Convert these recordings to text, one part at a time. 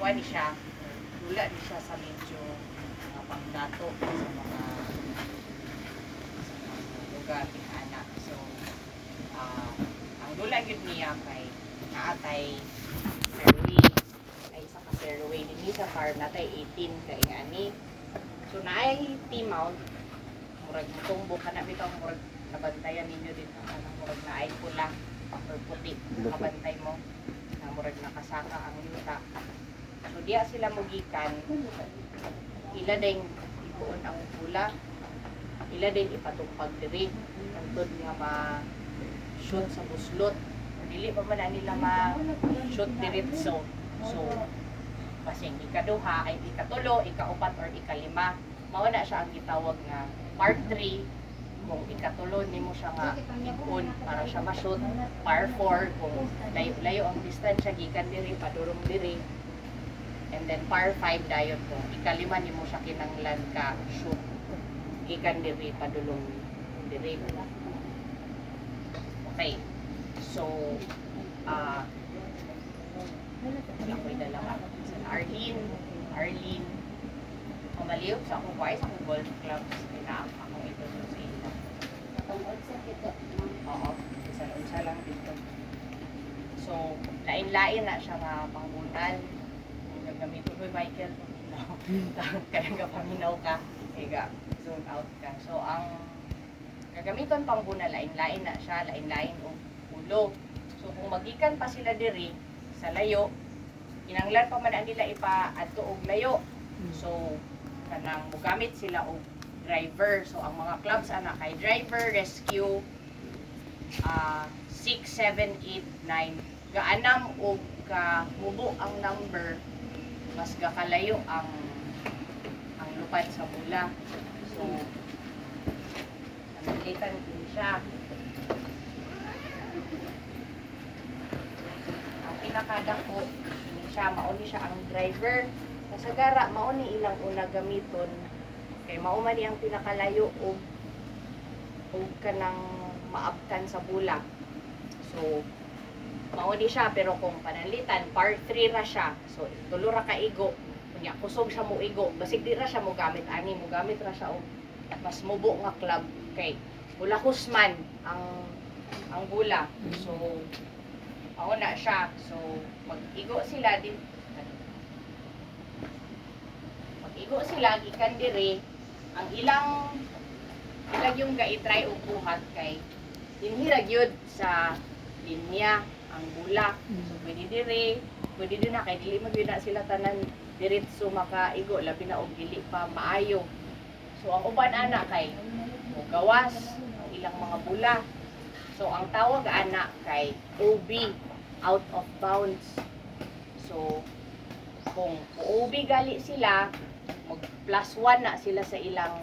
kuha ni siya, dula ni siya sa medyo pangdato sa mga lugar ng anak. So, ang dula yun niya kay naatay fairway, ay isa ka fairway din sa farm natay 18 kay ngani. So, naay T-mount, murag tumbo ka na bitaw, murag nabantayan ninyo dito, murag naay pula or puti, nakabantay mo, na murag nakasaka ang yuta. So, diya sila mugikan, ila din ipuon ang pula, ila din ipatupag diri, antod nga ma-shoot sa buslot. Dili pa man na nila ma-shoot diretso. So, kasing ikaduha ay ikatulo, ikaupat or ikalima, mao na siya ang gitawag nga part 3. Kung ikatulo nimo siya nga ipon para siya ma-shoot, par 4 kung layo ang distansya gikan diri padurong diri, and then par 5 dayon kung ikalima nimo siya kinanglan ka shoot gikan diri padulong diri. Okay, so wala ko'y dalawa sa Arlene maliw sa akong buhay sa akong golf club na akong ito sa ila. Oo, isa lang dito. So, lain-lain na siya nga pangunal. Nagamito ko Michael, kaya nga paminaw ka, kaya zone out ka. So, ang gagamiton pangunal, lain-lain na siya, lain-lain o ulo. So, kung magikan pa sila diri sa layo, inanglan pa man ang nila ipa-adto og layo. So, kanang mugamit sila og driver. So, ang mga clubs ana kay driver, rescue, 6, 7, 8, 9. Gaanam og mubo ang number, mas gakalayo ang lupad sa bula. So, namilitan din siya. Ang pinakadako siya, mauni siya ang driver. Kasagara, mauni ilang una gamiton. Kay mauman ang pinakalayo o kanang maabtan sa bula. So, mauni siya, pero kung panalitan, part 3 ra siya. So, tulo ra ka igo. Kunya, kusog siya mo igo. Basig di ra siya mo gamit, ani, mo gamit ra siya o mas mubo nga club. Kay, bula husman ang bula. So, mauna siya. So, mag-igo sila din. Mag-igo sila, gikan diri. Ang ilang yung ga-try o buhat kay dinhirag yun sa linya ang bula. So, pwede din na kay dili magyud na sila tanan diretso makaigo, labi na og dili pa maayo. So, ang uban ana kay gawas ang ilang mga bula. So, ang tawag ana kay OB, out of bounds. So, kung OB gali sila, mag plus 1 na sila sa ilang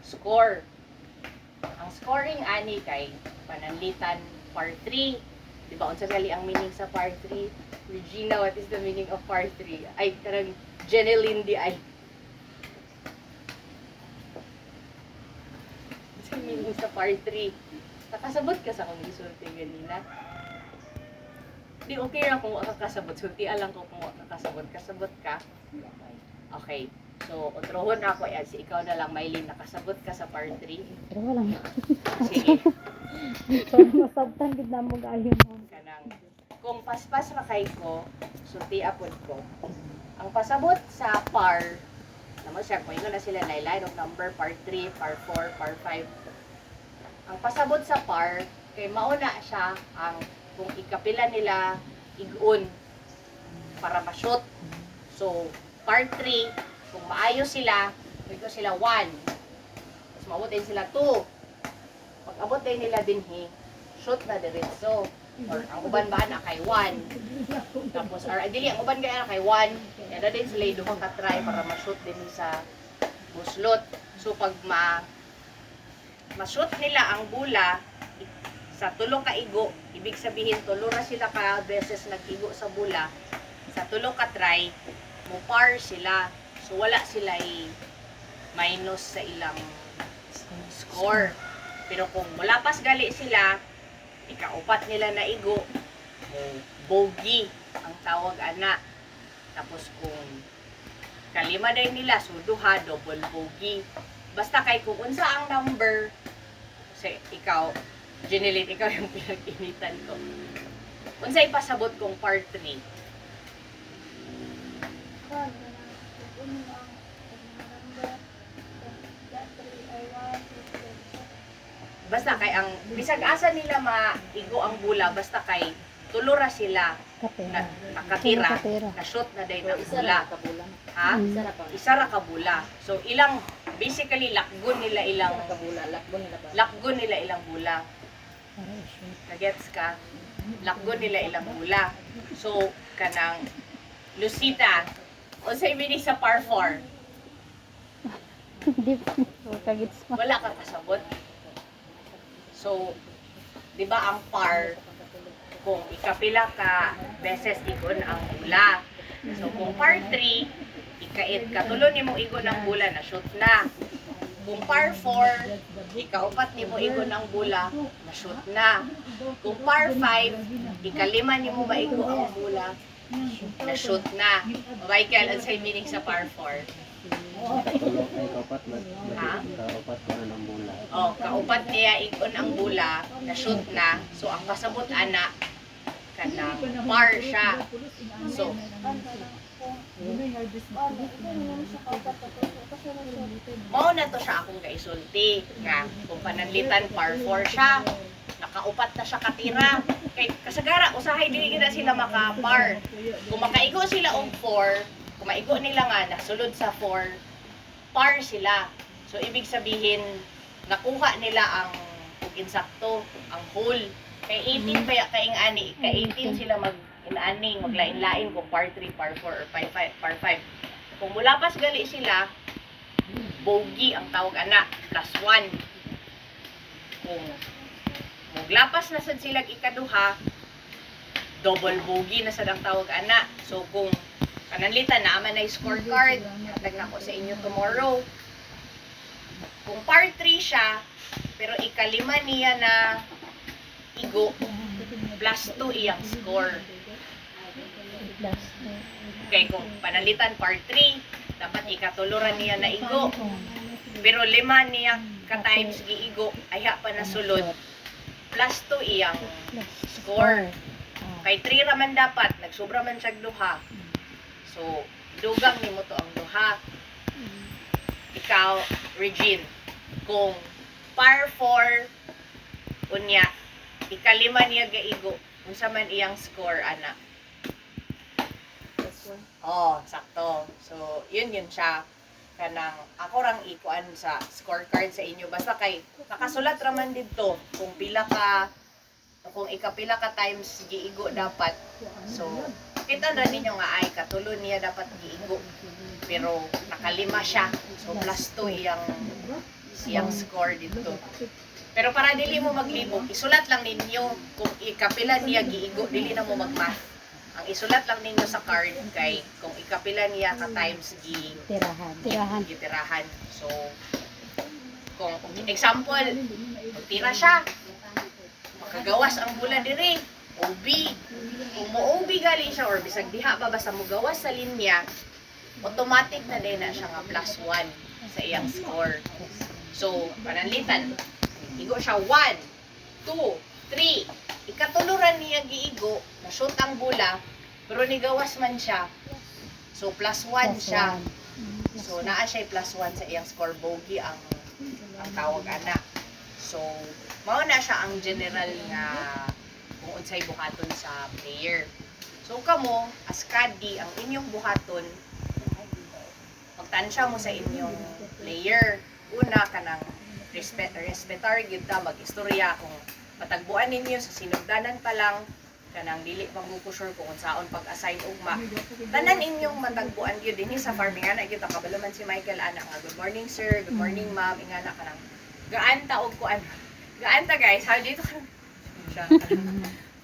score. Ang scoring ani kay pananlitan par 3. Di ba unsa gali ang meaning sa par 3? Regina, what is the meaning of par 3? Ay, karang Jeneline di ay. What's the meaning sa par 3? Nakasabot ka sa akong isulti ganina. Di okay lang kung makakasabot. Sulti alang ko kung makakasabot. Kasabot ka? Okay. So, utrohon ako yan. Si ikaw na lang, Maylin, nakasabot ka sa par 3. Pero wala mo. Sige. So, masabtan gid na mo gayon mo. Kanang, kung paspas ra kay ko, sulti apod ko. Ang pasabot sa par, naman siya, kung na sila line of number, par 3, par 4, par 5. Ang pasabot sa par, kay mauna siya ang kung ikapila nila igun para ma-shoot. So, part 3, kung maayos sila, ito sila 1. Tapos maabot din sila 2. Pag abot din nila dinhi, shoot na diretso. Or ang uban ba na kay 1. Tapos, or dili, ang uban kaya na kay 1. Yan na din sila yung duhang katry para ma-shoot din sa buslot. So, pag ma-shoot nila ang bula, sa tulo ka igo, ibig sabihin tulo ra sila ka beses nag-igo sa bula. Sa tulo ka try, mo par sila. So wala sila minus sa ilang score. Pero kung mulapas gali sila, ikaupat nila na igo, bogey ang tawag ana. Tapos kung kalima day nila, so duha, double bogey. Basta kay kung unsa ang number, say, ikaw, Jeneline, ikaw yung pinag-initan ko. Unsa ipasabot kong part 3? Basta kay ang bisag asa nila maigo ang bula, basta kay tulura sila na nakatira, na shoot na day ng bula. Ha? Isa ra ka bula. So ilang basically lakgon nila ilang bula. Nagets ka? Lakgon nila ilang bula. So kanang Lucita, unsay meaning sa par 4? Di kagits mo. Wala ka kasabot. So, di ba ang par, kung ikapila ka beses igon ang bula. So, kung par 3, katulon ni mo igon ang bula, na shoot na. Kung par 4, ikaupat ni mo igon ang bula, na shoot na. Kung par 5, ikalima ni mo maigo ang bula, na shoot na. Michael, ang say meaning sa par 4? Ha? Oh, kaupat niya igon ang bula, na shoot na. So ang pasabot ana kana par siya. So mao na to siya akong kaisulti nga kung pananlitan par 4 siya. Nakaupat na siya katira. Kay kasagara usahay dili gid sila maka-par. Kung makaigo sila og 4, kung maigo nila nga nasulod sa 4, par sila. So, ibig sabihin, nakuha nila ang insakto, ang whole. Kay 18 ba kaing ani, kay 18 sila mag-inaning, maglain-lain kung par 3, par 4, or par 5. Kung mulapas gali sila, bogey ang tawag ana, plus 1. Kung maglapas na sad sila ikaduha, double bogey na sad ang tawag ana. So, kung kananlitan na aman na scorecard, hatag ko sa inyo tomorrow. Kung par 3 siya, pero ikalima niya na igo, plus 2 iyang score. Okay, kung panalitan par 3, dapat ikatuluran niya na igo. Pero 5 niya ka-times giigo, aya pa na sulod, plus 2 iyang score. Kay 3 raman dapat, nagsubra man siya duha. So, dugang ni mo to ang duha. Ikaw, Regine, kung par 4, unya, ikalima niya gaigo, unsa man iyang score, ana? Oh, sakto. So, yun siya. Kanang, ako rang ikuan sa scorecard sa inyo. Basta kay, nakasulat raman dito, kung pila ka, kung ikapila ka times giigo dapat. So, kita na ninyo nga ay katulo niya dapat giigo. Pero nakalima siya. So plus 2 iyang score dito. Pero para dili mo maglibog, isulat lang ninyo kung ikapila niya giigo, dili na mo magmath. Ang isulat lang ninyo sa card kay kung ikapila niya ka times gitirahan. So kung example, tira siya, makagawas ang bula diri, OB. Kung mo OB gali siya or bisag diha ba basta mo gawas sa linya, automatic na din na siya nga plus 1 sa iyang score. So, pananlitan, igo siya 1, 2, 3. Ikatuluran niya giigo, na-shoot ang bula, pero nigawas man siya. So, plus 1 siya. So, naa siya plus 1 sa iyang score. Bogey ang tawag ana. So, mao na siya ang general nga kung unsay buhaton sa player. So, kamo, as caddy, ang inyong buhaton, magtansya mo sa inyong player. Una, kanang respetar gyud ta, mag-istorya kung matagbuan ninyo sa sinugdanan pa lang, kanang dili magmukusure kung unsaon pag-assign ugma. Tanan inyong matagbuan gyud dinhi sa farming ana gyud kabalo man si Michael ana nga good morning sir, good morning ma'am, ingana kanang gaan ta og kuan. Gaan ta guys, how dito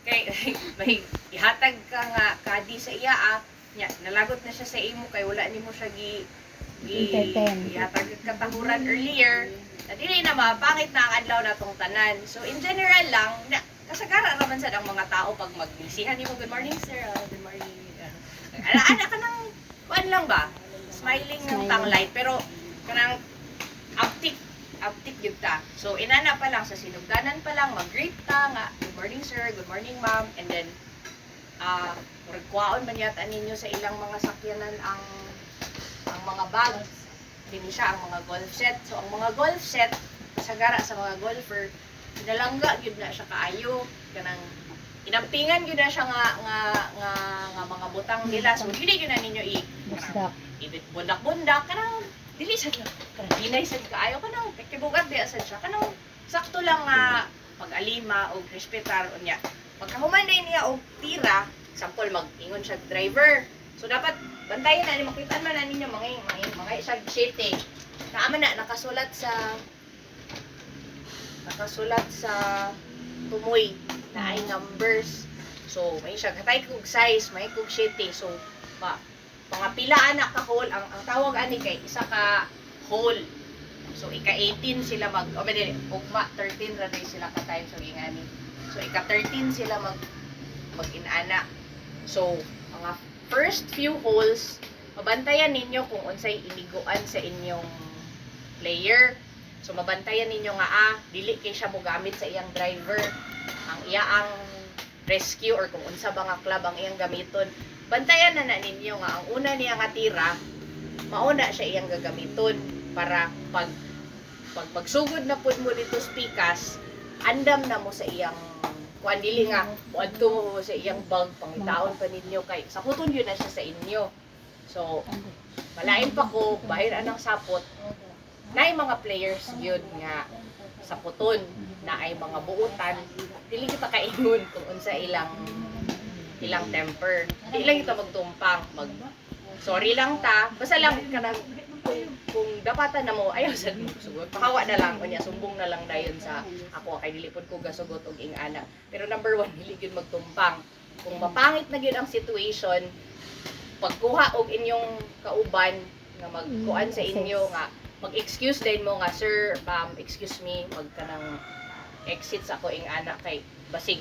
kay may ihatag ka nga kadi sa iya nya nalagot na siya sa imo kay wala nimo siya ihatag katahuran earlier na dili na mapangit na ang adlaw natong tanan. So in general lang na kasagara raman sa ang mga tao pag magbisihan nimo good morning sir, good morning. Ana ka nang kuan lang ba? Smiling ng Smiling. tanglight pero kanang uptick gyud ta. So inana pa lang sa sinugdanan pa lang mag-greet ta nga, good morning sir, good morning ma'am, and then kuwaon man yata ninyo sa ilang mga sakyanan ang mga bags. Dini siya ang mga golf set. So ang mga golf set kasagara sa mga golfer, pinalangga gyud na siya kaayo kanang inampingan gyud na siya nga mga butang nila. So dili gyud na ninyo Busdak. ibit bundak-bundak kanang dili sa kanang hinay sad kaayo kanang kibugat di asad siya kanang sakto lang nga pag-alima o respetar unya. Pagkahuman din niya og tira, sample mag-ingon siya driver. So dapat bantayan na ni makitaan man na ninyo mga isang shifting. Naama na nakasulat sa tumoy na ay numbers. So may siya katay kog size, may kog shifting. So mga pilaan na ka hole ang tawag ani kay isa ka hole. So ika 18 sila ugma 13 ra day sila ka time so gingani. So ika 13 sila mag-inana. So mga first few holes mabantayan ninyo kung unsay iniguan sa inyong player. So mabantayan ninyo nga dili kay siya mogamit sa iyang driver. Ang iyaang rescue or kung unsa ba nga club ang iyang gamiton. Bantayan na ninyo nga ang una niya nga tira mauna siya iyang gagamiton para pag magsugod na pud mo dito spikas andam na mo sa iyang kuan dili nga moadto mo sa iyang bag pangitaon pa ninyo kay saputon yun na siya sa inyo. So malain pa ko bahir anang sapot naay mga players yun nga saputon na ay mga buutan dili kita kaingon kung unsa ilang temper. Di lang kita magtumpang, sorry lang ta. Basta lang kanang kung dapatan na mo ayaw sad mo sugot. Pakawa na lang unya sumbong na lang dayon sa ako kay dili pod ko gasugot og ingana. Pero number 1 dili gyud magtumpang. Kung mapangit na gyud ang situation, pagkuha og inyong kauban nga magkuan sa inyo nga mag-excuse din mo nga sir, excuse me, magkanang exit sa ako ingana kay basig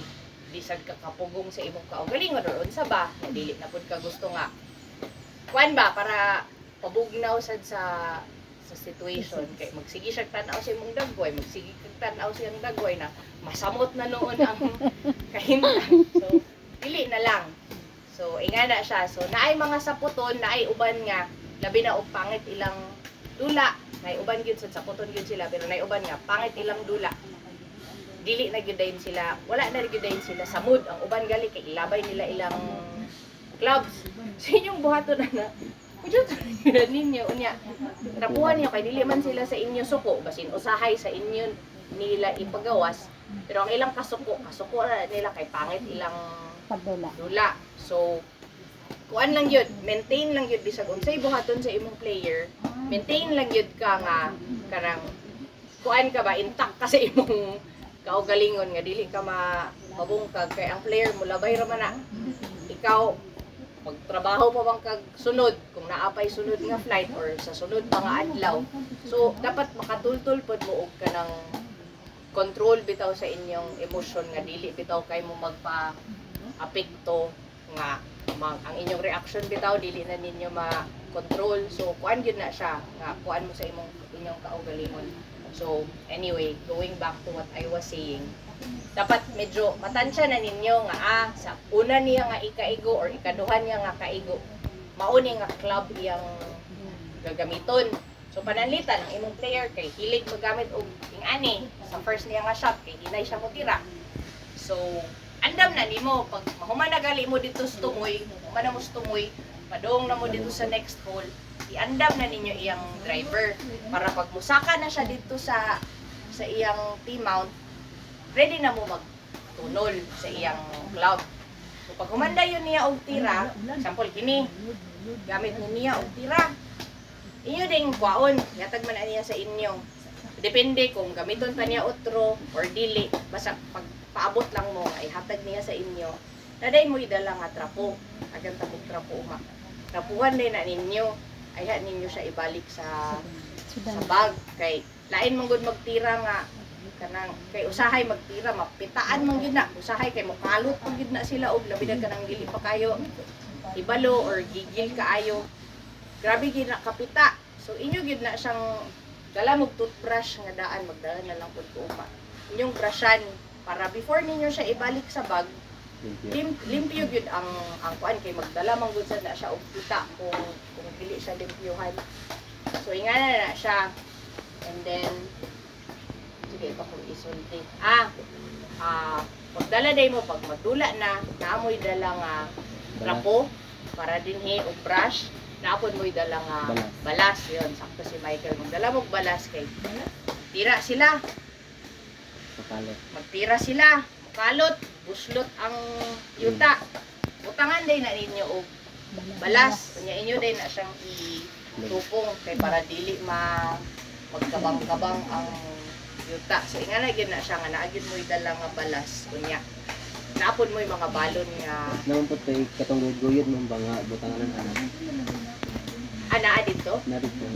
bisag ka kapugong sa imong kaugalingon or unsa ba dili na pud ka gusto nga kuan ba para pabugnaw sad sa situation kay magsige siya tan-aw sa imong dagway magsige kag tan-aw sa iyang dagway na masamot na noon ang kahimtang so dili na lang so ingana siya so naay mga saputon naay uban nga labi na og pangit ilang dula naay uban gyud sa saputon gyud sila pero naay uban nga pangit ilang dula dili na gyud dayon sila wala na gyud dayon sila sa mood ang uban gali kay ilabay nila ilang clubs sa inyong buhaton na kudyo ta ninyo unya trabuhan niyo kay dili man sila sa inyo suko basin usahay sa inyo nila ipagawas pero ang ilang kasuko na nila kay pangit ilang Pagdula. dula so kuan lang yun maintain lang yun bisag unsay buhaton sa imong player maintain lang yun ka nga karang kuan ka ba intact ka sa imong kaugalingon nga dili ka mabungkag kay ang player mo labay ra man na ikaw magtrabaho pa bang kag sunod kung naapay sunod nga flight or sa sunod pa nga adlaw so dapat makatultol pod mo og kanang control bitaw sa inyong emosyon nga dili bitaw kay mo magpa-apekto nga ang inyong reaction bitaw dili na ninyo ma-control so kuan gyud na siya nga kuan mo sa inyong kaugalingon. So, anyway, going back to what I was saying, dapat medyo matansya na ninyo nga sa una niya nga ikaigo or ikaduhan niya nga kaigo, mauni nga club iyang gagamiton. So, pananlitan ang imong player kay hilig magamit og ingani sa first niya nga shot kay hinay siya mo tira. So, andam na nimo pag mahuman na gali mo dito sa tumoy, human na mo sa tumoy, padong na mo dito sa next hole, iandam na ninyo iyang driver para pag musaka na siya dito sa iyang T-mount ready na mo magtunol sa iyang club so pag humanda yun niya og tira example kini gamit niya og tira inyo ding kwaon yatag man niya sa inyo depende kung gamiton pa niya otro or dili basta pag paabot lang mo ay hatag niya sa inyo naday mo idala nga trapo agan tabog trapo trapuhan din na ninyo ayha ninyo siya ibalik sa bag kay lain man gud magtira nga kanang kay usahay magtira mapitaan man gid na usahay kay mokalot man gid na sila og labi na kanang dili pa kayo ibalo or gigil kaayo grabe gid na kapita. So inyo gid na siyang dala mo toothbrush nga daan magdala na lang pud ko upa. Inyong brushan para before ninyo siya ibalik sa bag, limpyo gyud ang kuan kay magdala man gud sad na siya og kita kung dili siya limpyuhan. So ingana na siya. And then sige pa kung isulti. Pagdala day mo pag magdula na, naamoy dala nga trapo para dinhi og brush, naapon mo'y dala nga balas yon. Sakto si Michael magdala mo balas kay tira sila. Magtira sila, mukalot, buslot ang yuta. Utangan day na ninyo og balas. Kunya inyo day na siyang itupong kay para dili magkabang-kabang ang yuta. So ingana gyud na siya nga naagid mo dala nga balas kunya. Naapon mo mga balon nga naman po tay katong guyod mo ba nga butangan ana. Ana dito? Na dito.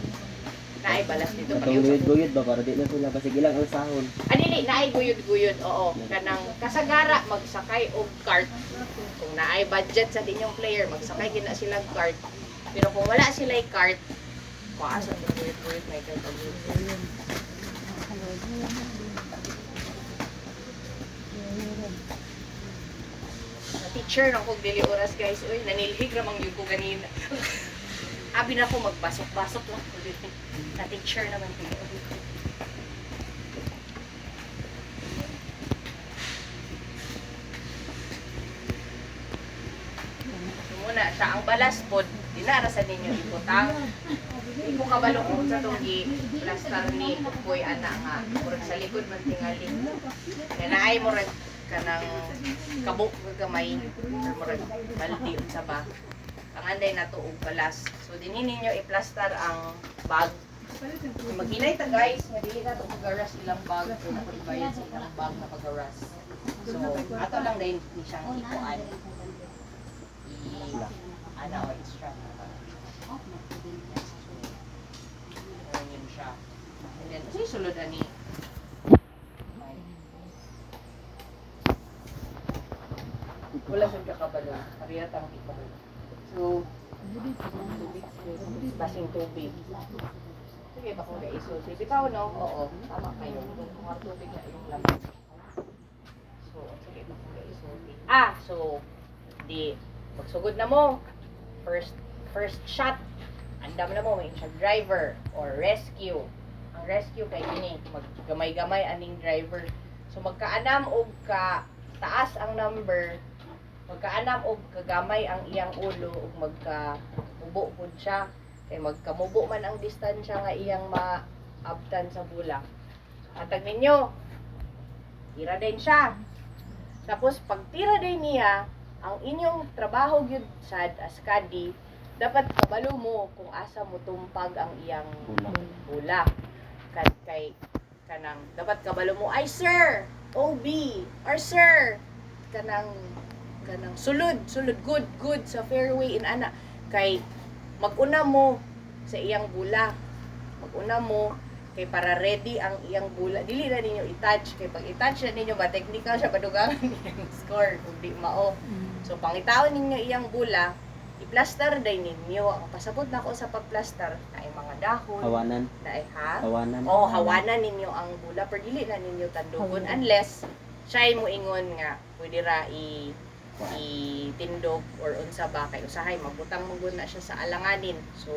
Naay balas dito pag Katong guyod ba para di na sila basig ilang ang sahon. Dili naay guyod-guyod. Oo, kanang kasagara magsakay og cart. Kung naay budget sa dinyong player, magsakay gina silang cart. Pero kung wala sila'y cart, maasa sa guyod-guyod may guyod. Na-teacher ng kong dili oras guys. Uy, nanilhig ramang yun ko ganina. Abi na ko magbasok-basok lang ko dito. Na-teacher naman ko. Muna siya ang balas pod, dinarasan ninyo ibutang. Hindi ko kabalo kung sa tunggi plaster ni Kukoy ana nga. Murag sa likod man tingali. Nga naay murag kanang kabuk gamay or murag baldi sa ba. Panganday na to og balas. So dinhi ninyo i-plaster ang bag. Maghinay ta guys, nga dili na to pagaras ilang bag kung nakulibayan sa ilang bag na pagaras. So ato lang din ni siyang ikuan. Ana o extra. Ganyan siya. And then kasi sulod ani. Wala sa kakabalo. Pariyatang ikabalo. So, basing tubig. Sige, baka mga isulti. Bitaw, no? Oo, tama kayo. Kung mga tubig na yung laman. So, sige, baka mga isulti. So, di, magsugod na mo. First shot. Andam na mo, may siya driver or rescue. Ang rescue kay gini, maggamay-gamay aning driver. So, magkaanam o ka taas ang number, magkaanam og kagamay ang iyang ulo ug magkamubo pud siya kay magkamubo man ang distansya nga iyang maabtan sa bulak. Atag ninyo tira din siya. Tapos pag tira din niya, ang inyong trabaho gyud sad as kadi, dapat kabalo mo kung asa mo tumpag ang iyang bulak. Kay kanang dapat kabalo mo ay sir, OB, or sir, kanang sulod good sa fairway in ana kay maguna mo sa iyang bula, maguna mo kay para ready ang iyang bula, dili na ninyo i-touch kay pag i-touch na ninyo ba technical siya padugangan iyang score kung di mao. So pangitaon ninyo iyang bula, i-plaster din ninyo. Ang pasabot na ko sa pag-plaster na ay mga dahon, Hawanan. na ay Hawanan. hawanan ninyo ang bula pero dili na ninyo tandugon unless siya mo ingon nga pwede ra itindog or unsa ba kay usahay magbutang mo na siya sa alanganin. So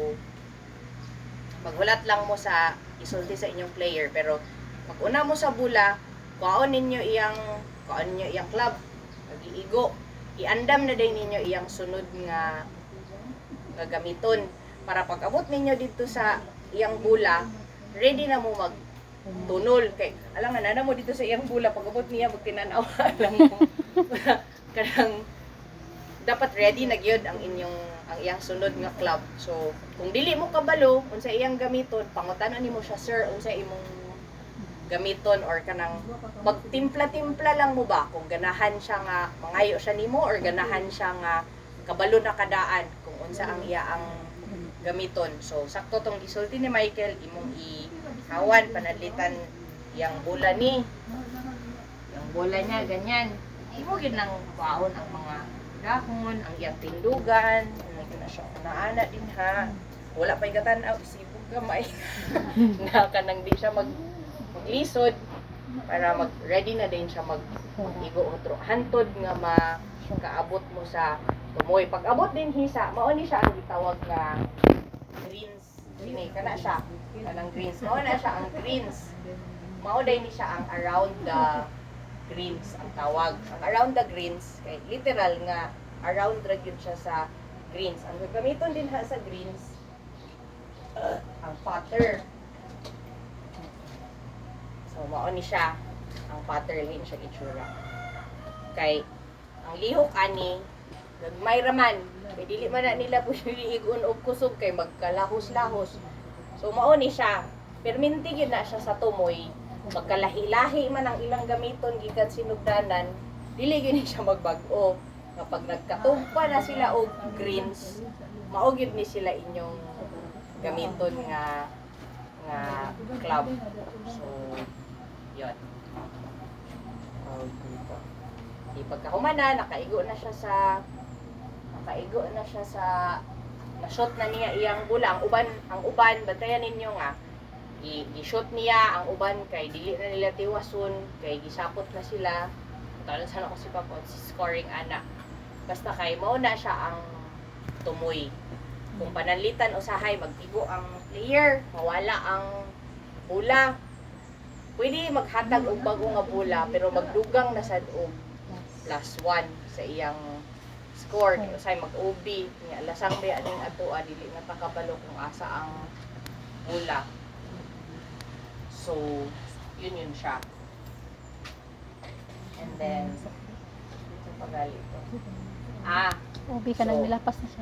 maghulat lang mo sa isulti sa inyong player pero pag-una mo sa bula, kuhaon ninyo iyang club, mag-iigo, iandam na din ninyo iyang sunod nga gagamiton para pag abot ninyo dito sa iyang bula, ready na mo magtunol kay alang nga na mo dito sa iyang bula pag abot niya magtinanaw lang mo kanang dapat ready na gyud ang iyang sunod nga club. So kung dili mo kabalo unsa iyang gamiton, pangutanon nimo siya, sir, unsa imong gamiton or kanang magtimpla-timpla lang mo ba kung ganahan siya nga mangayo siya nimo or ganahan siya nga kabalo na kadaan kung unsa ang ang gamiton. So sakto tong gisulti ni Michael, imong ihawan panadlitan yang bola ni. Yung bola niya ganyan. Imo gid nang baon ang mga dahon, ang iyang tindugan, na siya naana din ha. wala pa igatan sibog gamay. Na kanang di siya maglisod para ready na din siya mag-igo otro. Hantod nga makaabot mo sa tumoy. Pag abot din hisa, mao ni siya ang gitawag nga greens. Dinay kana siya. Kanang greens. Mao na siya ang greens. Mao day ni siya ang around the greens ang tawag. Ang around the greens kay literal nga around ra gyud siya sa greens. Ang gagamiton din ha sa greens ang putter. So mao ni siya ang putter lane siya itsura. Kay ang lihok ani gagmay raman. Kay dili man na nila pwede igon og kusog kay magkalahos-lahos. So mao ni siya. Perminti gyud na siya sa tumoy. Magkalahi-lahi man ang ilang gamiton gikan sinugdanan, dili gyud ni siya magbag-o. Kapag nagkatumpa na sila og greens, mao gyud ni sila inyong gamiton nga club. So yun. Pagkahuman na nakaigo na siya sa na-shot na niya iyang bola. Ang uban bantayan ninyo nga i-shoot niya ang uban kay dili na nila tiwason kay gisapot na sila. Tawag sana ko si Papa si scoring ana. Basta kay mao na siya ang tumoy. Kung pananlitan usahay magtigo ang player, mawala ang bola. Pwede maghatag og bago nga bola pero magdugang na sad og +1 sa iyang score. Usahay mag-OB niya lasang ba aning atoa dili na takabalo kung asa ang bola. So, yun siya. And then, ito pagali ito. Ubi ka nang nilapas na siya.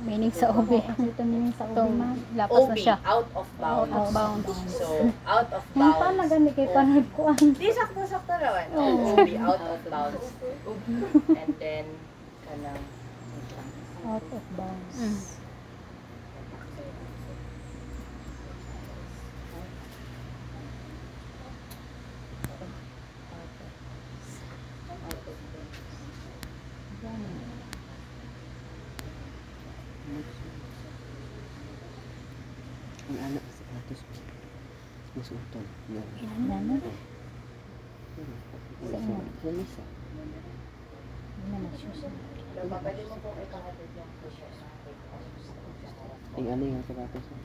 Meaning sa ubi. Ito meaning sa ubi, ma'am. Lapas na OB, siya. out of bounds. Out of bounds. So, out of Yung bounds. paano nagani kay panood ko ang Di, sakto naman. Oo. OB, out of bounds. And then, kanang, out of bounds. Ang anak sa platos mo. Musuton. Yan. Ano? Sa misa. Ano na siya? pwede mo po kay kahatid yung pushes. Ang ano yung sapatos mo.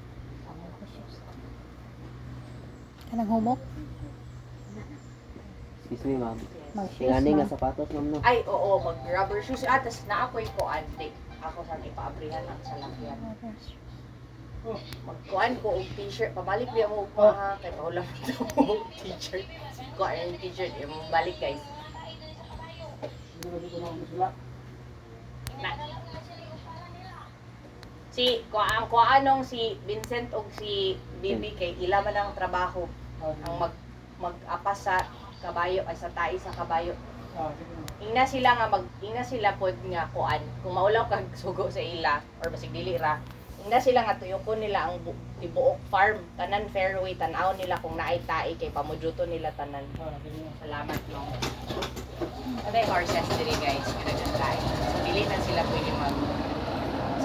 Kanang humok? Excuse me, ma'am. Mag-shoes, Ang ano ma'am. nga sapatos, ma'am, no? Ay, oo, mag-rubber shoes. Tas na ako'y kuante. Ako sa ipaabrihan ang salakyan. Magkuhan ko og t-shirt, pabalik niya mo ko ha, kay paulam ito mo t-shirt. Kuhaan yung t-shirt, yung balik guys. Na. Kuanong si Vincent og si Bibi kay ila man ang trabaho ang mag-apas sa kabayo ay sa tai sa kabayo. Ingna sila pod nga kuan kung maulaw kag sugo sa ila or basig dili ra. Ingna sila nga tuyokon nila ang tibuok farm tanan fairway tan-aw nila kung naay tai kay pamudyoto nila tanan. Salamat no. Ano yung horses diri guys, kinagandaan. So dili na sila pwede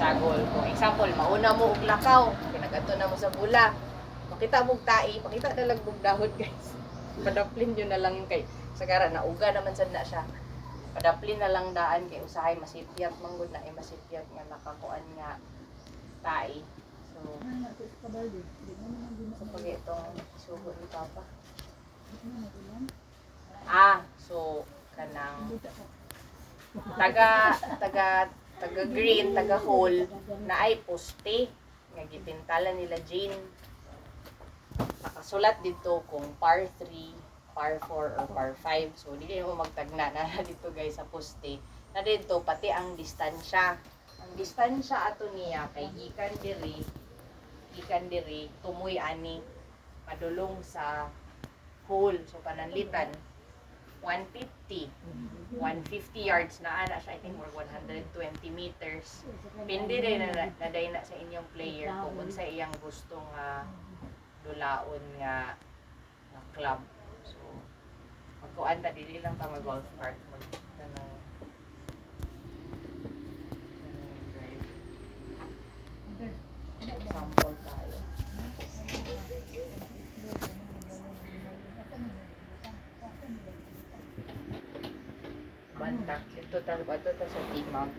sagol. Kung example, mauna mo og lakaw, pinag-adto na mo sa bula. Makita mo og tai, pakita na lang og dahon guys. Padaplin yun na lang kay sagara na uga naman sad na siya. Padaplin na lang daan kay usahay masipyat manggod na masipyat nga nakakuan nga tai. So pag itong sugo ni Papa. So kanang taga green, taga whole na ay poste nga gipintalan nila Jane. Nakasulat dito kung par 3, par 4 or par 5. So dili mo magtagna na dito guys sa poste. Na dito pati ang distansya. Ang distansya ato niya kay gikan diri tumoy ani padulong sa hole. So pananlitan 150 yards na ana siya, I think or 120 meters. Pindi rin na sa inyong player kung unsa iyang gusto nga dulaon nga club. So magkuan ta dili lang ta mag-golf cart ta. Ito talaga ito ta sa T-mount.